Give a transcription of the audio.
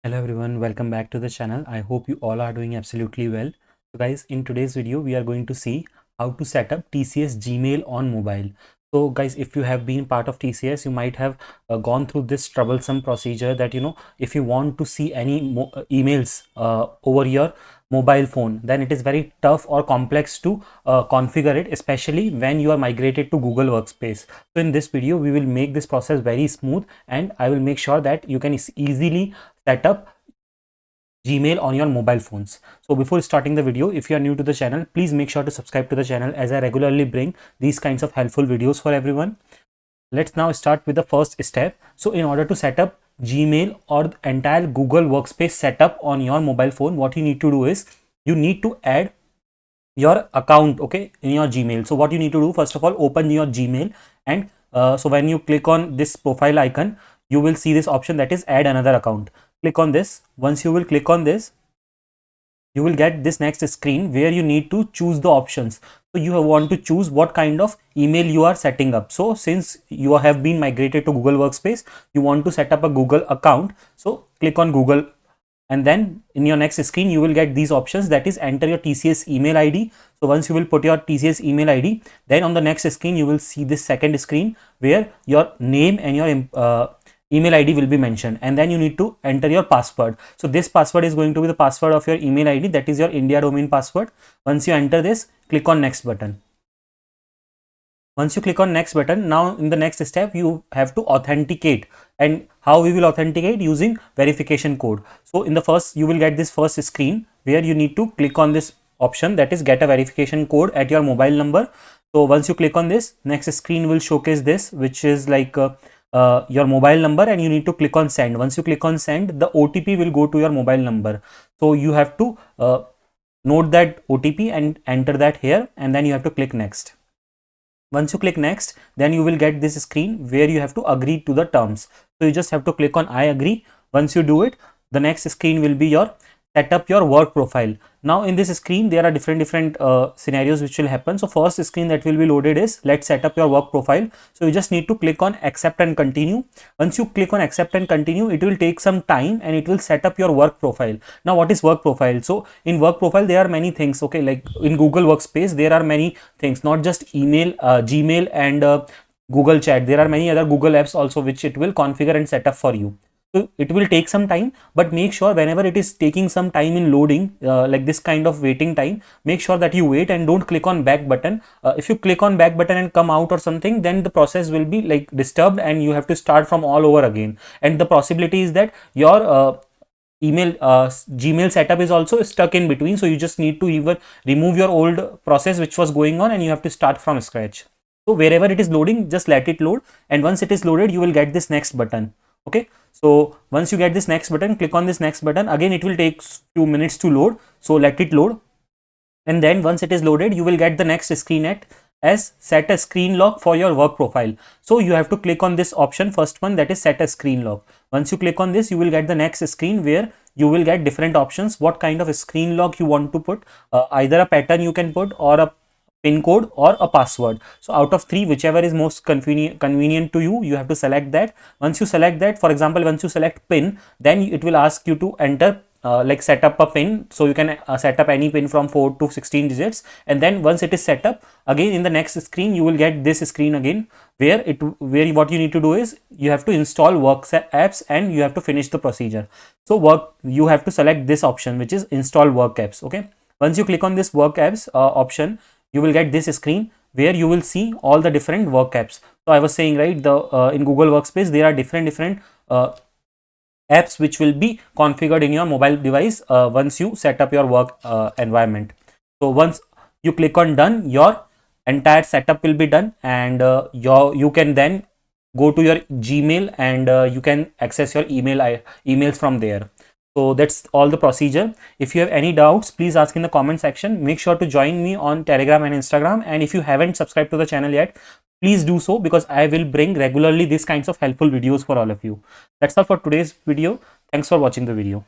Hello everyone, welcome back to the channel. I hope you all are doing absolutely well. So guys, in today's video we are going to see how to set up TCS Gmail on mobile. So guys, if you have been part of TCS, you might have gone through this troublesome procedure that if you want to see any emails over your mobile phone, then it is very tough or complex to configure it, especially when you are migrated to Google Workspace. So in this video we will make this process very smooth, and I will make sure that you can easily set up Gmail on your mobile phones. So before starting the video, if you are new to the channel, please make sure to subscribe to the channel as I regularly bring these kinds of helpful videos for everyone. Let's now start with the first step. So in order to set up Gmail or the entire Google Workspace setup on your mobile phone, what you need to do is you need to add your account, okay, in your Gmail. So what you need to do, first of all, open your Gmail, and so when you click on this profile icon, you will see this option that is add another account. Click on this. Once you will click on this, you will get this next screen where you need to choose the options. So you want to choose what kind of email you are setting up. So since you have been migrated to Google Workspace, you want to set up a Google account. So click on Google, and then in your next screen you will get these options, that is enter your TCS email ID. So once you will put your TCS email ID, then on the next screen you will see this second screen where your name and your email ID will be mentioned, and then you need to enter your password. So this password is going to be the password of your email ID, that is your India domain password. Once you enter this, click on next button. Once you click on next button, now in the next step you have to authenticate. And how we will authenticate? Using verification code. So in the first, you will get this first screen where you need to click on this option, that is get a verification code at your mobile number. So once you click on this, next screen will showcase this, which is like your mobile number, and you need to click on send. Once you click on send, the OTP will go to your mobile number. So you have to note that OTP and enter that here, and then you have to click next. Once you click next, then you will get this screen where you have to agree to the terms. So you just have to click on I agree. Once you do it, the next screen will be your set up your work profile. Now in this screen there are different scenarios which will happen. So first screen that will be loaded is let's set up your work profile. So you just need to click on accept and continue. Once you click on accept and continue, it will take some time and it will set up your work profile. Now what is work profile? So in work profile there are many things, okay, like in Google Workspace there are many things, not just email, Gmail and Google Chat. There are many other Google apps also which it will configure and set up for you. So it will take some time, but make sure whenever it is taking some time in loading, like this kind of waiting time, make sure that you wait and don't click on back button. If you click on back button and come out or something, then the process will be like disturbed and you have to start from all over again. And the possibility is that your email Gmail setup is also stuck in between. So you just need to even remove your old process which was going on and you have to start from scratch. So wherever it is loading, just let it load, and once it is loaded, you will get this next button. Okay, so once you get this next button, click on this next button. Again it will take few minutes to load, so let it load. And then once it is loaded, you will get the next screen as set a screen lock for your work profile. So you have to click on this option, first one, that is set a screen lock. Once you click on this, you will get the next screen where you will get different options, what kind of a screen lock you want to put, either a pattern you can put or a pin code or a password. So out of three, whichever is most convenient to you, you have to select that. Once you select that, for example, once you select pin, then it will ask you to enter like set up a pin. So you can set up any pin from 4 to 16 digits, and then once it is set up, again in the next screen you will get this screen again where what you need to do is you have to install work apps and you have to finish the procedure. So you have to select this option, which is install work apps. Okay, once you click on this work apps option, you will get this screen where you will see all the different work apps. So I was saying, right, the in Google Workspace there are different apps which will be configured in your mobile device once you set up your work environment. So once you click on done, your entire setup will be done, and you can then go to your Gmail and you can access your emails from there. So that's all the procedure. If you have any doubts, please ask in the comment section. Make sure to join me on Telegram and Instagram, and if you haven't subscribed to the channel yet, please do so, because I will bring regularly these kinds of helpful videos for all of you. That's all for today's video. Thanks for watching the video.